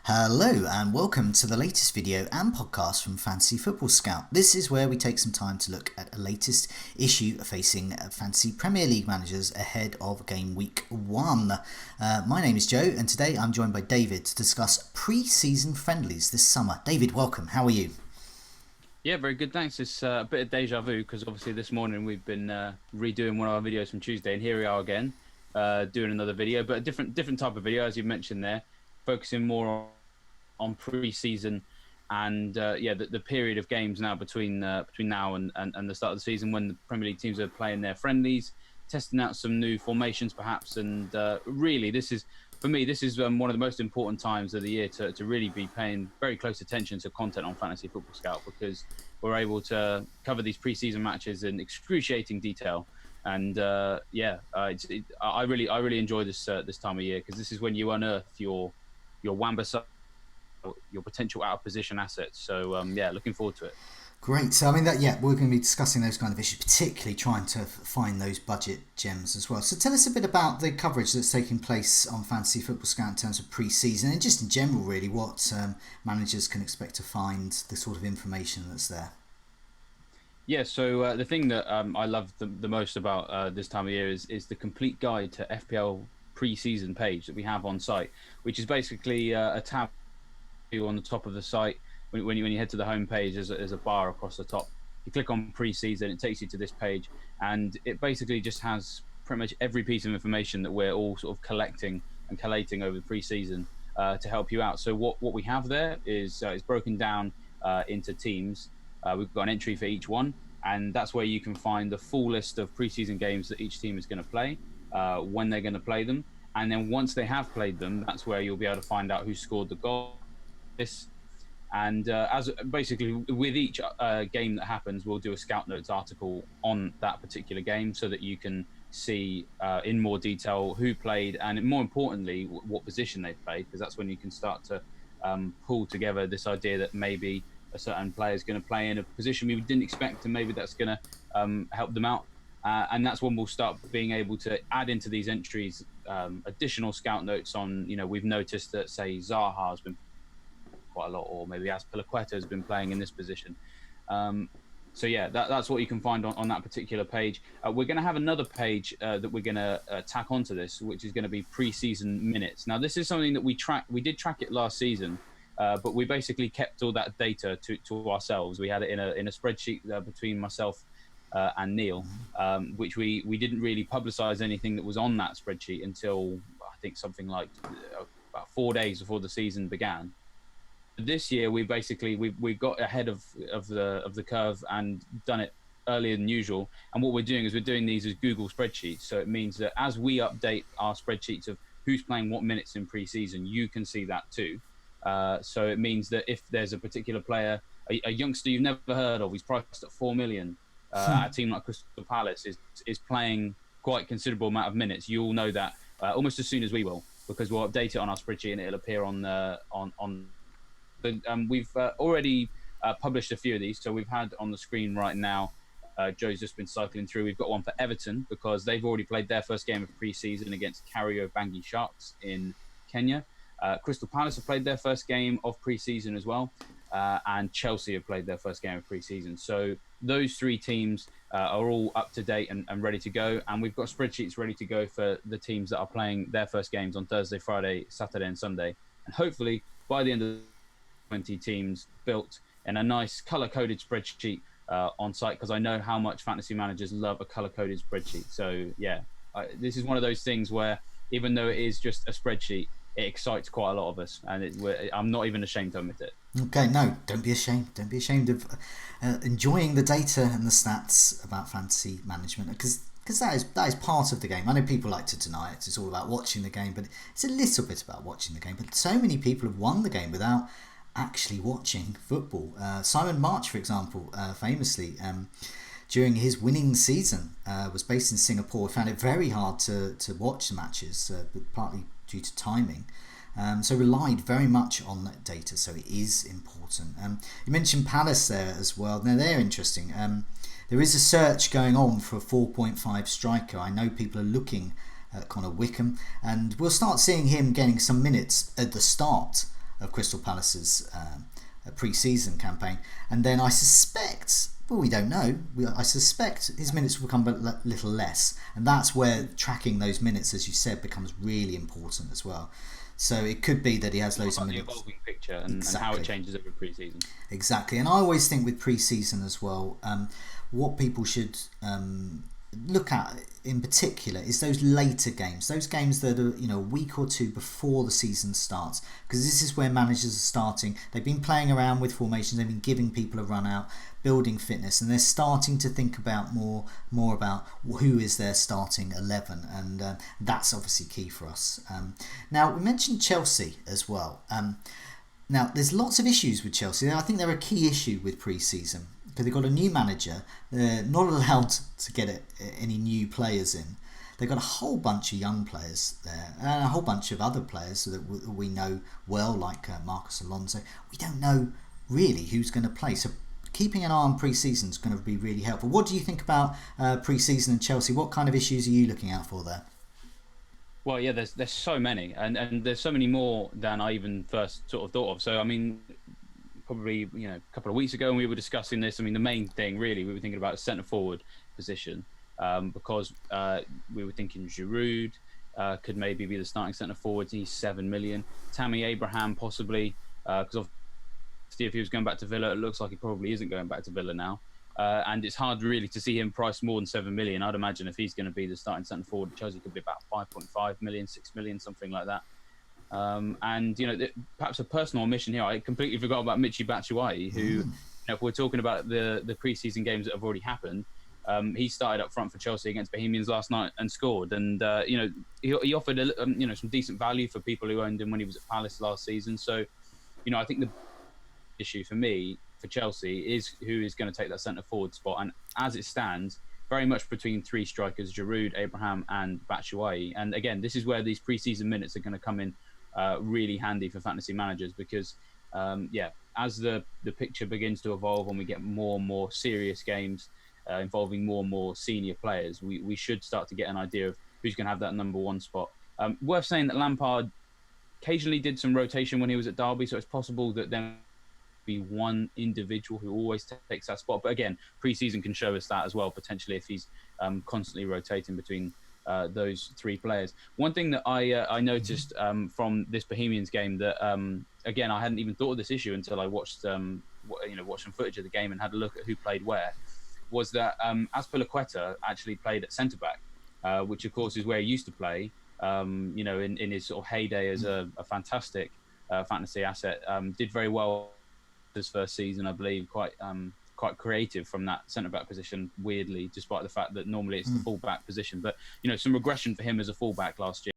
Hello and welcome to the latest video and podcast from Fantasy Football Scout. This is where we take some time to look at a latest issue facing Fantasy Premier League managers ahead of game week 1. My name is Joe and today I'm joined by David to discuss pre-season friendlies this summer. David, welcome. How are you? Yeah, very good, thanks. It's a bit of deja vu because obviously this morning we've been redoing one of our videos from Tuesday, and here we are again doing another video, but a different type of video, as you mentioned there, focusing more on pre-season and the period of games now between now and the start of the season, when the Premier League teams are playing their friendlies, testing out some new formations perhaps, and really this is one of the most important times of the year to really be paying very close attention to content on Fantasy Football Scout, because we're able to cover these pre-season matches in excruciating detail. And I really enjoy this time of year, because this is when you unearth your Wamba, your potential out of position assets. So looking forward to it. Great. So we're going to be discussing those kind of issues, particularly trying to find those budget gems as well. So tell us a bit about the coverage that's taking place on Fantasy Football Scout in terms of pre-season, and just in general really what managers can expect to find, the sort of information that's there. Yeah, so the thing that I love the most about this time of year is the complete guide to FPL pre-season page that we have on site, which is basically a tab on the top of the site. When you head to the home page, there's a bar across the top. You click on pre-season, it takes you to this page, and it basically just has pretty much every piece of information that we're all sort of collecting and collating over the pre-season to help you out. So what we have there is broken down into teams. We've got an entry for each one, and that's where you can find the full list of pre-season games that each team is going to play, when they're going to play them, and then once they have played them, that's where you'll be able to find out who scored the goal. And as basically with each game that happens, we'll do a Scout Notes article on that particular game, so that you can see in more detail who played, and more importantly what position they played, because that's when you can start to pull together this idea that maybe a certain player is going to play in a position we didn't expect, and maybe that's going to help them out. And that's when we'll start being able to add into these entries additional Scout Notes on, we've noticed that, say, Zaha has been quite a lot, or maybe Azpilicueta has been playing in this position. That's what you can find on that particular page. We're going to have another page that we're going to tack onto this, which is going to be pre-season minutes. Now, this is something that we did track it last season, but we basically kept all that data to ourselves. We had it in a spreadsheet between myself and Neil, which we didn't really publicize anything that was on that spreadsheet until I think something like about 4 days before the season began. This year we've got ahead of the curve and done it earlier than usual. And what we're doing is we're doing these as Google spreadsheets. So it means that as we update our spreadsheets of who's playing what minutes in pre-season, you can see that too. So it means that if there's a particular player, a youngster you've never heard of, he's priced at 4 million, a team like Crystal Palace is playing quite a considerable amount of minutes, you'll know that almost as soon as we will, because we'll update it on our spreadsheet and it'll appear on. We've already published a few of these, so we've had on the screen right now. Joe's just been cycling through. We've got one for Everton, because they've already played their first game of pre-season against Kariobangi Sharks in Kenya. Crystal Palace have played their first game of pre-season as well, and Chelsea have played their first game of pre-season. So those three teams are all up to date and ready to go, and we've got spreadsheets ready to go for the teams that are playing their first games on Thursday, Friday, Saturday and Sunday. And hopefully by the end of 20 teams built in a nice color-coded spreadsheet on site, because I know how much fantasy managers love a color-coded spreadsheet. So this is one of those things where, even though it is just a spreadsheet, it excites quite a lot of us, and I'm not even ashamed to admit it. Okay, no, don't be ashamed. Don't be ashamed of enjoying the data and the stats about fantasy management, because that is part of the game. I know people like to deny it. It's all about watching the game, but it's a little bit about watching the game. But so many people have won the game without actually watching football. Simon March, for example, famously, during his winning season, was based in Singapore. Found it very hard to watch the matches, but partly due to timing. So relied very much on that data, so it is important. You mentioned Palace there as well. Now they're interesting. There is a search going on for a 4.5 striker. I know people are looking at Connor Wickham, and we'll start seeing him getting some minutes at the start of Crystal Palace's pre-season campaign, and then I suspect, well, we don't know, I suspect his minutes will become a little less, and that's where tracking those minutes, as you said, becomes really important as well. So it could be that he has loads of minutes. The evolving picture and how it changes over pre-season. Exactly, and I always think with pre-season as well, what people should look at in particular is those later games, those games that are, you know, a week or two before the season starts, because this is where managers are starting. They've been playing around with formations, they've been giving people a run out, building fitness, and they're starting to think about more about who is their starting 11, and that's obviously key for us. Now, we mentioned Chelsea as well. Now, there's lots of issues with Chelsea. I think they're a key issue with pre-season, because they've got a new manager. They're not allowed to get any new players in. They've got a whole bunch of young players there, and a whole bunch of other players that we know well, like Marcus Alonso. We don't know really who's going to play, so keeping an eye on pre-season is going to be really helpful. What do you think about pre-season and Chelsea? What kind of issues are you looking out for there? Well, yeah, there's so many, and there's so many more than I even first sort of thought of. So, I mean, probably, you know, a couple of weeks ago when we were discussing this, I mean, the main thing really we were thinking about a centre forward position, because we were thinking Giroud could maybe be the starting centre forward. He's 7 million. Tammy Abraham possibly, because obviously if he was going back to Villa, it looks like he probably isn't going back to Villa now. And it's hard really to see him priced more than 7 million. I'd imagine if he's going to be the starting centre forward, Chelsea could be about 5.5 million, 6 million, something like that. And, you know, perhaps a personal omission here, I completely forgot about Michy Batshuayi, who, you know, if we're talking about the pre-season games that have already happened, he started up front for Chelsea against Bohemians last night and scored. And, you know, he offered, you know, some decent value for people who owned him when he was at Palace last season. So, you know, I think the issue for me, for Chelsea, is who is going to take that centre forward spot. And as it stands, very much between three strikers, Giroud, Abraham and Batshuayi. And again, this is where these pre-season minutes are going to come in really handy for fantasy managers, because as the picture begins to evolve and we get more and more serious games involving more and more senior players, we should start to get an idea of who's going to have that number one spot. Worth saying that Lampard occasionally did some rotation when he was at Derby, so it's possible that there be one individual who always takes that spot. But again, pre-season can show us that as well, potentially, if he's constantly rotating between those three players. One thing that I noticed from this Bohemians game that again, I hadn't even thought of this issue until I watched watched some footage of the game and had a look at who played where, was that Azpilicueta actually played at centre back, which of course is where he used to play. You know, in his sort of heyday as a fantastic fantasy asset, did very well his first season, I believe, quite creative from that centre-back position, weirdly, despite the fact that normally it's the full-back position. But, you know, some regression for him as a full-back last year.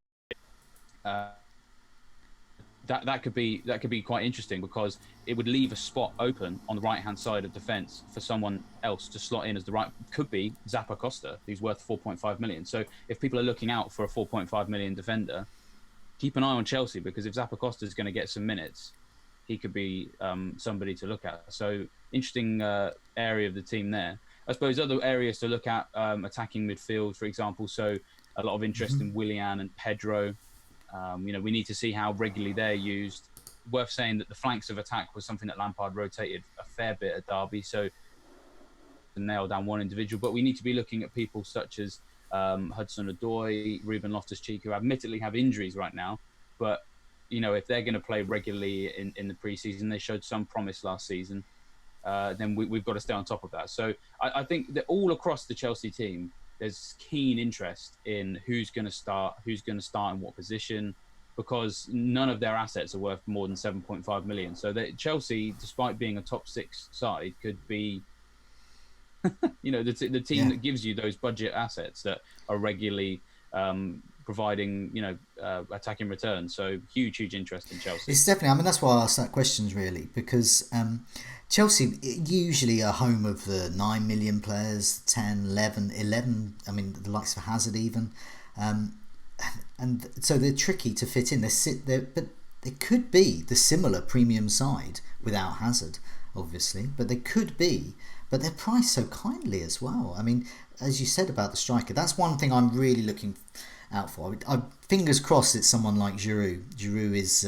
That could be quite interesting, because it would leave a spot open on the right-hand side of defence for someone else to slot in as the right. Could be Zappa Costa, who's worth 4.5 million. So if people are looking out for a 4.5 million defender, keep an eye on Chelsea, because if Zappa Costa is going to get some minutes, he could be somebody to look at. So interesting area of the team there. I suppose other areas to look at, attacking midfield, for example. So a lot of interest in Willian and Pedro. You know, we need to see how regularly they're used. Worth saying that the flanks of attack was something that Lampard rotated a fair bit at Derby, so to nail down one individual. But we need to be looking at people such as Hudson-Odoi, Ruben Loftus-Cheek, who admittedly have injuries right now, but you know, if they're going to play regularly in the pre-season, they showed some promise last season, then we've got to stay on top of that. So I think that all across the Chelsea team, there's keen interest in who's going to start in what position, because none of their assets are worth more than 7.5 million. So that Chelsea, despite being a top six side, could be you know, the team that gives you those budget assets that are regularly providing, you know, attacking returns. So huge interest in Chelsea. It's definitely, I mean, that's why I asked that question, really, because Chelsea usually are home of the 9 million players, 10, 11, I mean, the likes of Hazard even. And so they're tricky to fit in. But they could be the similar premium side without Hazard, obviously, but they could be. But they're priced so kindly as well. I mean, as you said about the striker, that's one thing I'm really looking out for. Fingers crossed it's someone like Giroud. Giroud is,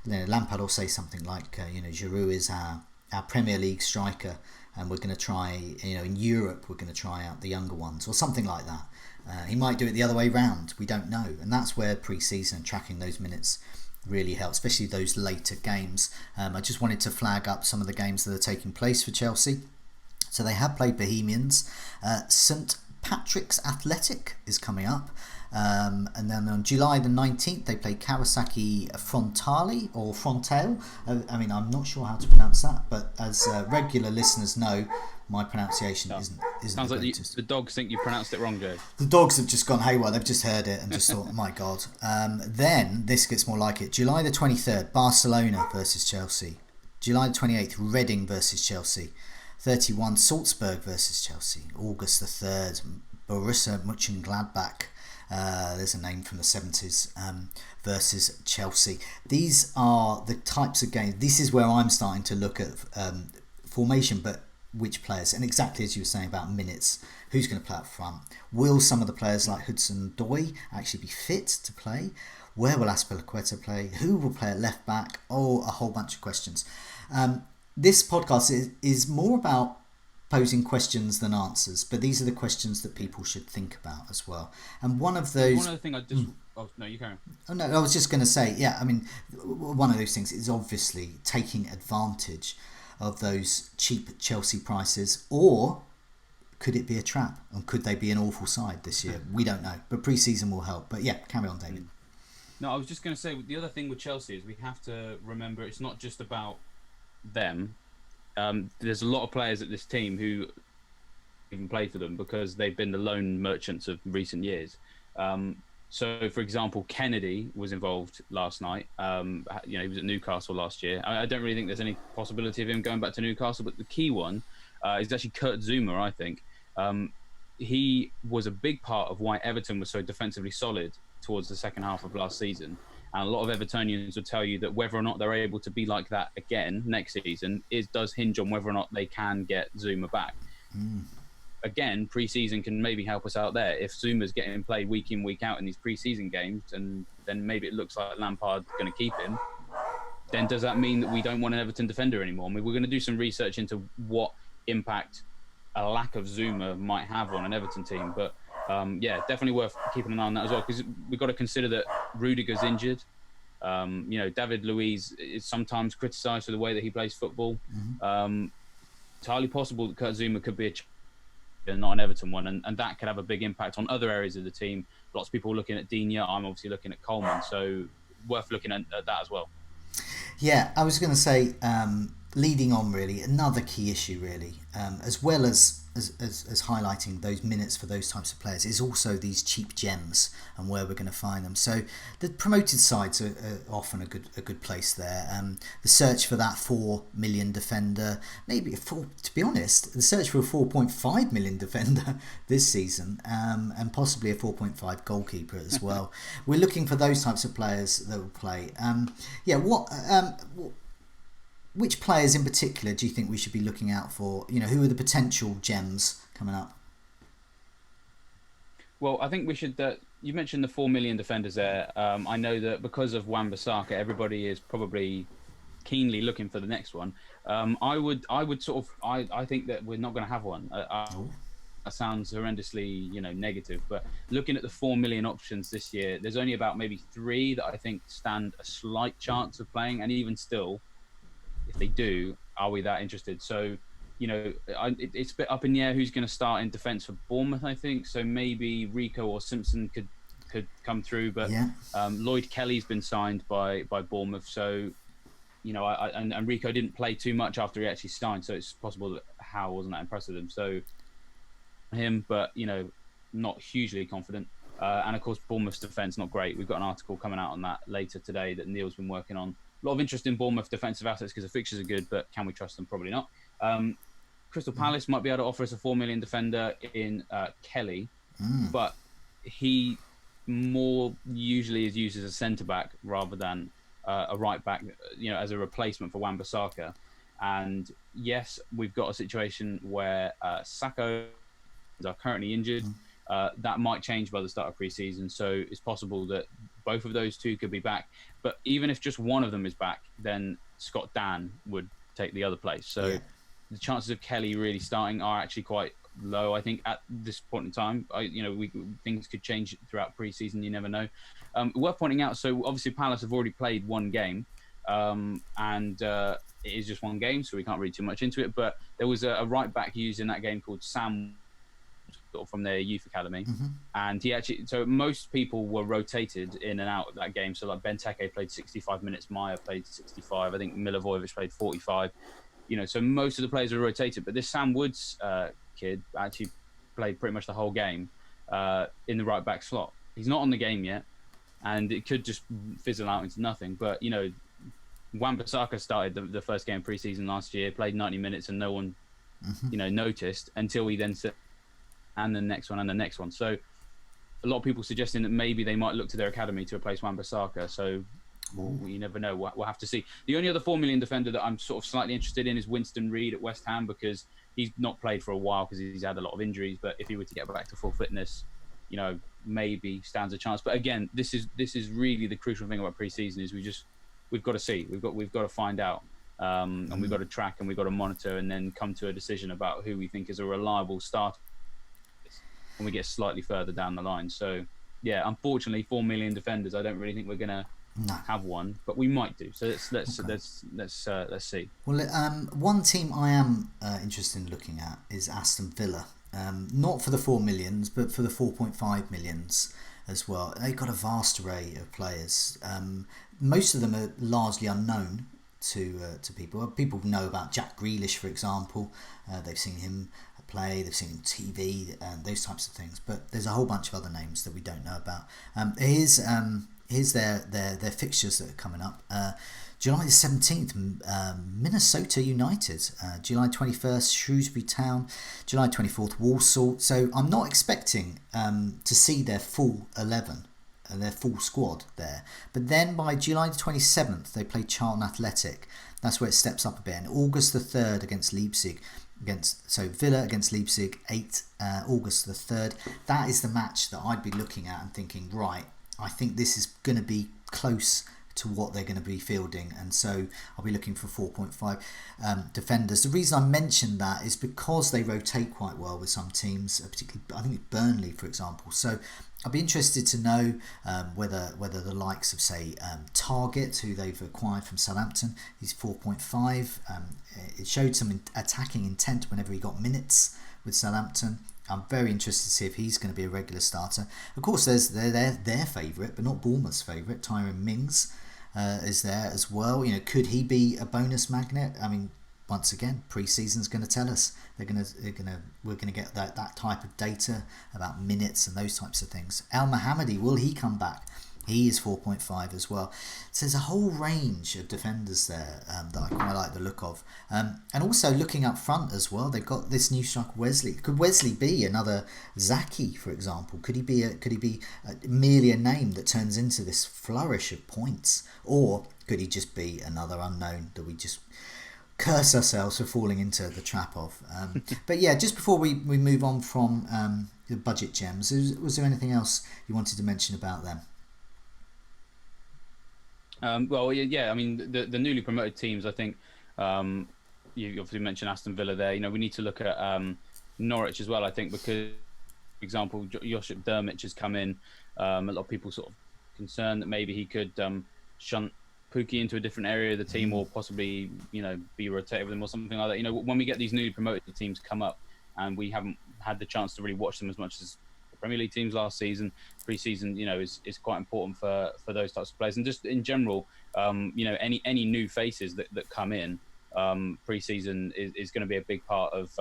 Lampard will say something like, Giroud is our Premier League striker, and we're going to try, in Europe, we're going to try out the younger ones, or something like that. He might do it the other way round. We don't know. And that's where pre-season and tracking those minutes really helps, especially those later games. I just wanted to flag up some of the games that are taking place for Chelsea. So they have played Bohemians. St Patrick's Athletic is coming up. And then on July the 19th, they play Kawasaki Frontale or Frontale. I'm not sure how to pronounce that, but as regular listeners know, my pronunciation isn't Sounds the like greatest. the dogs think you pronounced it wrong, Joe. The dogs have just gone haywire. They've just heard it and just thought, my God. Then this gets more like it. July the 23rd, Barcelona versus Chelsea. July the 28th, Reading versus Chelsea. 31, Salzburg versus Chelsea. August the 3rd, Borussia Mönchengladbach. There's a name from the 70s, versus Chelsea. These are the types of games. This is where I'm starting to look at formation, but which players, and exactly as you were saying about minutes, who's going to play up front? Will some of the players like Hudson-Odoi actually be fit to play? Where will Azpilicueta play? Who will play at left back? Oh, a whole bunch of questions. This podcast is more about posing questions than answers, but these are the questions that people should think about as well. And one of those... One other thing I just... Oh, no, you carry on. Oh, no, I was just going to say, one of those things is obviously taking advantage of those cheap Chelsea prices, or could it be a trap? And could they be an awful side this year? We don't know, but pre-season will help. But yeah, carry on, David. No, I was just going to say, the other thing with Chelsea is we have to remember it's not just about them. There's a lot of players at this team who even play for them because they've been the loan merchants of recent years. So, for example, Kennedy was involved last night. He was at Newcastle last year. I don't really think there's any possibility of him going back to Newcastle, but the key one is actually Kurt Zouma, I think. He was a big part of why Everton was so defensively solid towards the second half of last season. And a lot of Evertonians will tell you that whether or not they're able to be like that again next season does hinge on whether or not they can get Zouma back. Again, pre-season can maybe help us out there. If Zuma's getting played week in, week out in these pre-season games, and then maybe it looks like Lampard's going to keep him, then does that mean that we don't want an Everton defender anymore? I mean, we're going to do some research into what impact a lack of Zouma might have on an Everton team. But definitely worth keeping an eye on that as well, because we've got to consider that Rudiger's injured. David Luiz is sometimes criticised for the way that he plays football. It's highly possible that Kurt Zouma could be a not an Everton one, and that could have a big impact on other areas of the team. Lots of people looking at Digne. I'm obviously looking at Coleman, so worth looking at that as well. Yeah, I was going to say, leading on really, another key issue really, as well as highlighting those minutes for those types of players, is also these cheap gems and where we're going to find them. So the promoted sides are often a good place there. The search for that 4 million defender, to be honest, the search for a 4.5 million defender this season, and possibly a 4.5 goalkeeper as well. We're looking for those types of players that will play. Which players in particular do you think we should be looking out for? Who are the potential gems coming up? Well, I think we should... you mentioned the 4 million defenders there. I know that because of Wan-Bissaka, everybody is probably keenly looking for the next one. I think that we're not going to have one. That sounds horrendously, negative. But looking at the 4 million options this year, there's only about maybe 3 that I think stand a slight chance of playing. And even still, if they do, are we that interested? So, it's a bit up in the air who's going to start in defence for Bournemouth, I think. So maybe Rico or Simpson could come through. But Lloyd Kelly's been signed by Bournemouth. So, and Rico didn't play too much after he actually signed. So it's possible that Howe wasn't that impressed with him. So him, but, not hugely confident. And of course, Bournemouth's defence, not great. We've got an article coming out on that later today that Neil's been working on. A lot of interest in Bournemouth defensive assets because the fixtures are good, but can we trust them? Probably not. Crystal Palace might be able to offer us a 4 million defender in Kelly, but he more usually is used as a centre-back rather than a right-back, as a replacement for Wan-Bissaka. And yes, we've got a situation where Sacco are currently injured. That might change by the start of pre-season, so it's possible that both of those two could be back. But even if just one of them is back, then Scott Dan would take the other place. So the chances of Kelly really starting are actually quite low, I think, at this point in time. Things could change throughout pre-season. You never know. Worth pointing out, so obviously Palace have already played one game, and it is just one game, so we can't read too much into it. But there was a right back used in that game called Sam from their youth academy, and he actually. So most people were rotated in and out of that game. So like Benteke played 65 minutes, Maya played 65. I think Milivojevic played 45. So most of the players were rotated, but this Sam Woods kid actually played pretty much the whole game in the right back slot. He's not on the game yet, and it could just fizzle out into nothing. But Wan-Bissaka started the first game pre-season last year, played 90 minutes, and no one noticed until he then said, and the next one, and the next one. So a lot of people suggesting that maybe they might look to their academy to replace Wan-Bissaka. So you never know. We'll have to see. The only other 4 million defender that I'm sort of slightly interested in is Winston Reid at West Ham, because he's not played for a while because he's had a lot of injuries. But if he were to get back to full fitness, maybe stands a chance. But again, this is really the crucial thing about pre-season is we've got to see. We've got to find out. And we've got to track and we've got to monitor and then come to a decision about who we think is a reliable starter when we get slightly further down the line. So, yeah, unfortunately, 4 million defenders. I don't really think we're gonna have one, but we might do. So let's see. Well, one team I am interested in looking at is Aston Villa. Not for the 4 millions, but for the 4.5 millions as well. They've got a vast array of players. Most of them are largely unknown to people. People know about Jack Grealish, for example. They've seen him play, they've seen him on TV, those types of things. But there's a whole bunch of other names that we don't know about. Here's their fixtures that are coming up. July the 17th, Minnesota United. July 21st, Shrewsbury Town. July 24th, Walsall. So I'm not expecting to see their full 11 and their full squad there. But then by July the 27th, they play Charlton Athletic. That's where it steps up a bit. And August the 3rd against Leipzig. So Villa against Leipzig, August the 3rd. That is the match that I'd be looking at and thinking, right, I think this is going to be close to what they're going to be fielding, and so I'll be looking for 4.5 defenders. The reason I mentioned that is because they rotate quite well with some teams, particularly I think Burnley, for example. So I'll be interested to know whether the likes of, say, Target, who they've acquired from Southampton, he's 4.5. It showed some attacking intent whenever he got minutes with Southampton. I'm very interested to see if he's going to be a regular starter. Of course, there's their favourite, but not Bournemouth's favourite. Tyrone Mings is there as well. Could he be a bonus magnet? I mean, once again, pre-season's going to tell us. We're going to get that type of data about minutes and those types of things. Al Mohammadi, will he come back? He is 4.5 as well. So there's a whole range of defenders there that I quite like the look of. And also looking up front as well, they've got this new striker Wesley. Could Wesley be another Zaki, for example? Could he be merely a name that turns into this flourish of points? Or could he just be another unknown that we just curse ourselves for falling into the trap of? But yeah, just before we move on from the budget gems, was there anything else you wanted to mention about them? Well, yeah. I mean, the newly promoted teams. I think you obviously mentioned Aston Villa there. We need to look at Norwich as well. I think because, for example, Josip Dermich has come in. A lot of people sort of concerned that maybe he could shunt Pookie into a different area of the team, or possibly be rotated with him or something like that. When we get these newly promoted teams come up, and we haven't had the chance to really watch them as much as Premier League teams last season, pre-season, is quite important for those types of players. And just in general, any new faces that come in, pre-season is going to be a big part of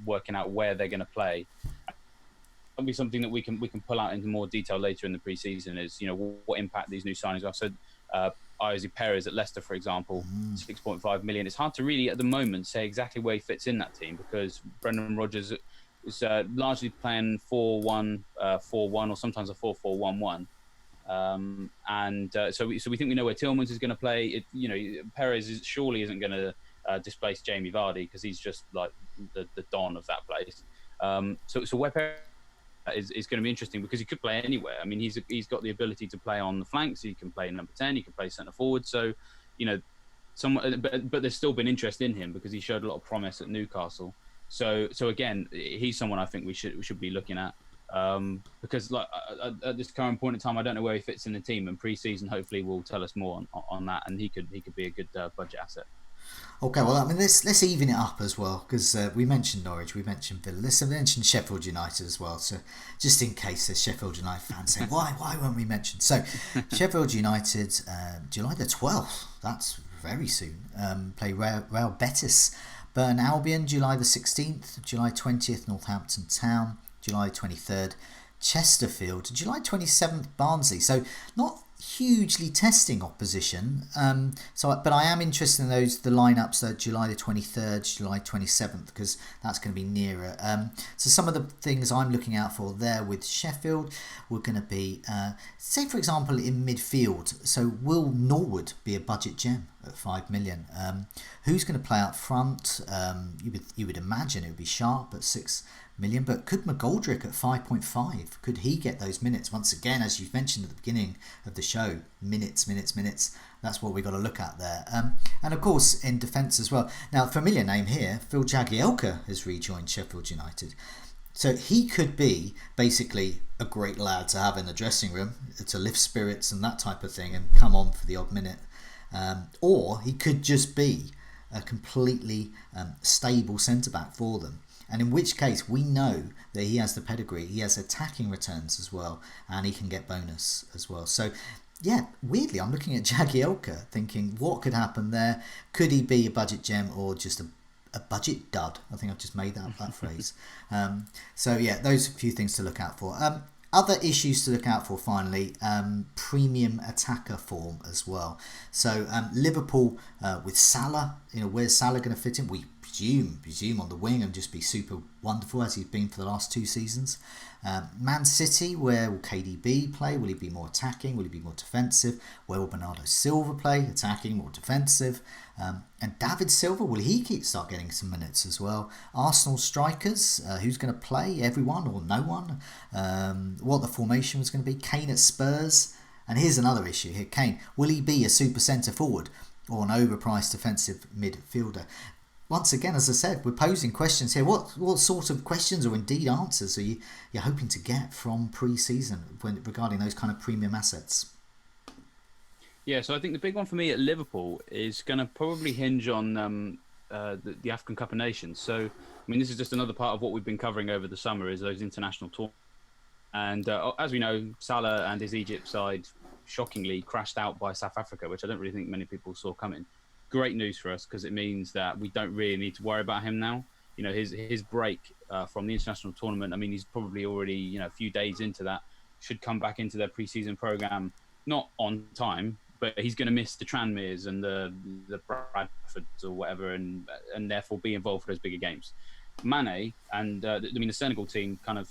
working out where they're going to play. That'll be something that we can pull out into more detail later in the pre-season. Is what impact these new signings are. So, Ozzy Perez at Leicester, for example, 6.5 million. It's hard to really at the moment say exactly where he fits in that team, because Brendan Rodgers is largely playing 4-1, 4-1, or sometimes a 4-4-1-1. So we think we know where Tillmans is going to play. Perez surely isn't going to displace Jamie Vardy, because he's just like the don of that place. So where Perez, is going to be interesting because he could play anywhere. I mean, he's got the ability to play on the flanks. He can play number 10. He can play centre forward. So, but there's still been interest in him because he showed a lot of promise at Newcastle. So again, he's someone I think we should be looking at. Because at this current point in time, I don't know where he fits in the team, and pre-season hopefully will tell us more on that, and he could be a good budget asset. Okay, well, I mean, let's even it up as well, because we mentioned Norwich, we mentioned Villa, let's mention Sheffield United as well. So just in case there's Sheffield United fans saying, why weren't we mentioned? So Sheffield United, July the 12th, that's very soon. Play Real Betis. Burton Albion, July the 16th. July 20th, Northampton Town. July 23rd, Chesterfield. July 27th, Barnsley. So not hugely testing opposition. But I am interested in the lineups that July the 23rd, July 27th, because that's going to be nearer. So some of the things I'm looking out for there with Sheffield, we're going to be, say for example in midfield. So will Norwood be a budget gem at 5 million? Who's going to play up front? You would imagine it would be Sharp at 6 million, but could McGoldrick at 5.5, could he get those minutes? Once again, as you've mentioned at the beginning of the show, minutes, that's what we've got to look at there. And of course in defence as well. Now, familiar name here, Phil Jagielka has rejoined Sheffield United, so he could be basically a great lad to have in the dressing room to lift spirits and that type of thing and come on for the odd minute, or he could just be a completely stable centre-back for them. And in which case, we know that he has the pedigree, he has attacking returns as well, and he can get bonus as well. So, yeah, weirdly, I'm looking at Jagielka thinking, what could happen there? Could he be a budget gem or just a budget dud? I think I've just made that phrase. So, yeah, those are a few things to look out for. Other issues to look out for, finally, premium attacker form as well. So Liverpool with Salah, where's Salah going to fit in? We presume on the wing and just be super wonderful as he's been for the last 2 seasons. Man City, where will KDB play? Will he be more attacking? Will he be more defensive? Where will Bernardo Silva play? Attacking, more defensive? And David Silva, will he start getting some minutes as well? Arsenal strikers, who's going to play? Everyone or no one? What the formation was going to be? Kane at Spurs. And here's another issue here. Kane, will he be a super centre forward or an overpriced defensive midfielder? Once again, as I said, we're posing questions here. What sort of questions or indeed answers are you're hoping to get from pre-season regarding those kind of premium assets? Yeah, so I think the big one for me at Liverpool is going to probably hinge on the African Cup of Nations. So, I mean, this is just another part of what we've been covering over the summer is those international tournaments. And as we know, Salah and his Egypt side shockingly crashed out by South Africa, which I don't really think many people saw coming. Great news for us because it means that we don't really need to worry about him now. His break from the international tournament, I mean, he's probably already, a few days into that, should come back into their pre-season program, not on time, but he's going to miss the Tranmeres and the Bradfords or whatever, and therefore be involved for those bigger games. Mane and the Senegal team kind of,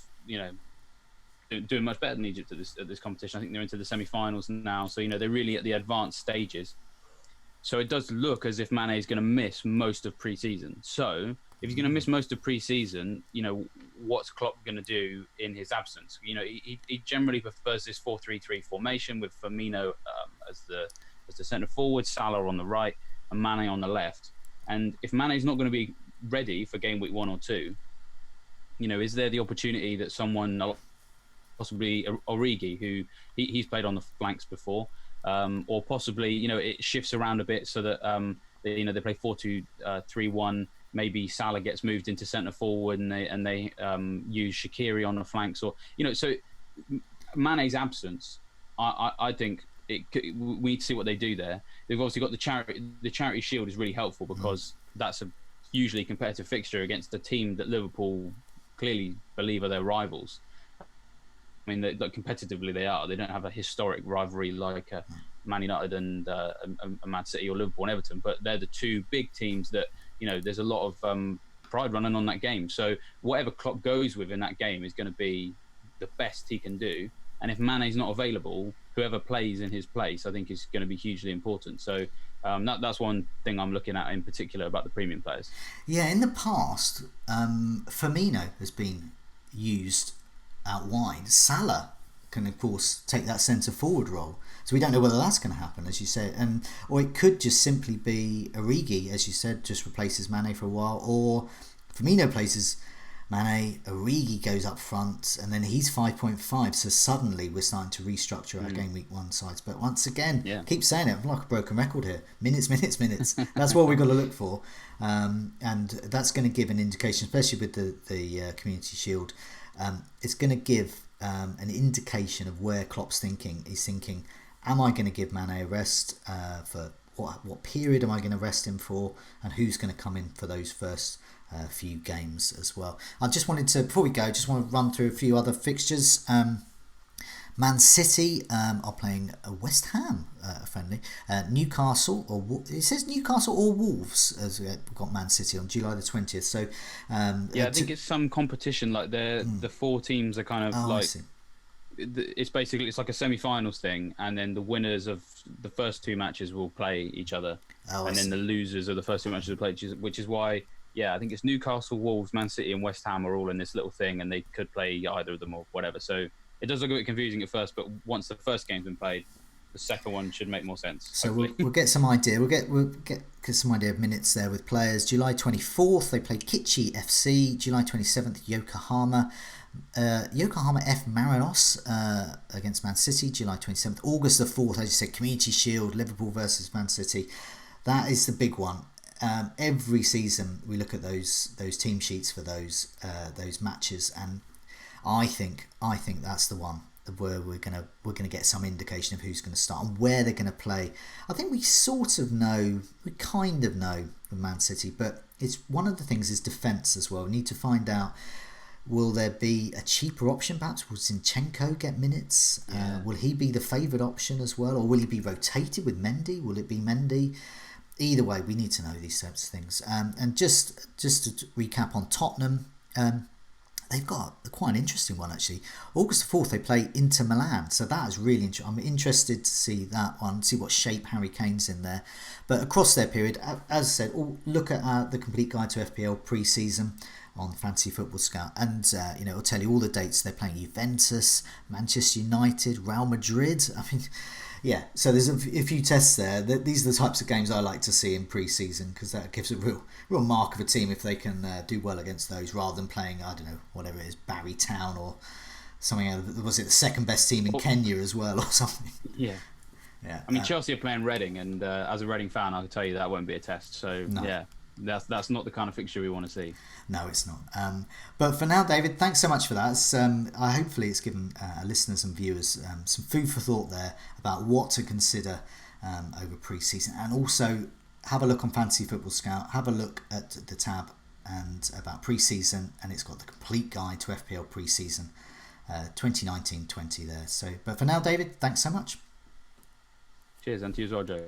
doing much better than Egypt at this competition. I think they're into the semi-finals now, so they're really at the advanced stages. So it does look as if Mane is going to miss most of pre-season. So if he's going to miss most of pre-season, what's Klopp going to do in his absence? He generally prefers this 4-3-3 formation with Firmino as the centre forward, Salah on the right, and Mane on the left. And if Mane's not going to be ready for game week 1 or 2, is there the opportunity that someone, possibly Origi, who he's played on the flanks before, or possibly it shifts around a bit so that they play 4-2-3-1. Maybe Salah gets moved into centre forward and they use Shaqiri on the flanks, or so Mane's absence. I think we need to see what they do there. They've obviously got the charity shield is really helpful because that's a hugely competitive fixture against a team that Liverpool clearly believe are their rivals. I mean, competitively they are. They don't have a historic rivalry like Man United and Man City or Liverpool and Everton, but they're the two big teams that, there's a lot of pride running on that game. So whatever Klopp goes with in that game is going to be the best he can do. And if Mane's not available, whoever plays in his place, I think is going to be hugely important. So that's one thing I'm looking at in particular about the premium players. Yeah, in the past, Firmino has been used out wide. Salah can of course take that centre forward role. So we don't know whether that's going to happen, as you said, or it could just simply be Origi, as you said, just replaces Mane for a while, or Firmino places Mane, Origi goes up front, and then he's 5.5. So suddenly we're starting to restructure our game week 1 sides. But once again, keep saying it, I'm like a broken record here. Minutes. That's what we've got to look for, and that's going to give an indication, especially with the Community Shield. It's going to give an indication of where Klopp's thinking. He's thinking, am I going to give Mane a rest for what period am I going to rest him for, and who's going to come in for those first few games as well. I just wanted to, before we go, just want to run through a few other fixtures. Man City are playing West Ham friendly. Newcastle, it says Newcastle or Wolves, as we've got Man City on July the 20th. So I think it's some competition, like the 4 teams are kind of it's basically, it's like a semi-finals thing, and then the winners of the first 2 matches will play each other, and then the losers of the first 2 matches will play each other, which is why I think it's Newcastle, Wolves, Man City and West Ham are all in this little thing, and they could play either of them or whatever. So it does look a bit confusing at first, but once the first game's been played, the second one should make more sense. So we'll get some idea. We'll get some idea of minutes there with players. July 24th they play Kitchi FC. July 27th Yokohama F Marinos against Man City. July 27th. August the 4th, as you said, Community Shield, Liverpool versus Man City. That is the big one. Every season we look at those team sheets for those matches, and I think that's the one where we're gonna get some indication of who's going to start and where they're going to play. I think we kind of know with Man City, but it's one of the things is defence as well. We need to find out, will there be a cheaper option? Perhaps will Zinchenko get minutes? Will he be the favoured option as well, or will he be rotated with Mendy? Will it be Mendy? Either way, we need to know these types of things. And just to recap on Tottenham, they've got quite an interesting one actually. August the 4th, they play Inter Milan. So that is really interesting. I'm interested to see that one, see what shape Harry Kane's in there. But across their period, as I said, look at the complete guide to FPL pre-season on Fantasy Football Scout, and it'll tell you all the dates they're playing: Juventus, Manchester United, Real Madrid. I mean, yeah. So there's a few tests there. These are the types of games I like to see in pre-season, because that gives a real mark of a team if they can do well against those, rather than playing, I don't know, whatever it is, Barry Town or something. Was it the second best team in Kenya as well, or something? Yeah. I mean, Chelsea are playing Reading, and as a Reading fan, I can tell you that won't be a test. So no. That's not the kind of fixture we want to see. No, it's not. But for now, David, thanks so much for that. Hopefully it's given listeners and viewers some food for thought there about what to consider over pre-season. And also have a look on Fantasy Football Scout. Have a look at the tab and about pre-season, and it's got the complete guide to FPL pre-season 2019-20 there. So, but for now, David, thanks so much. Cheers, and to you as well, Joe.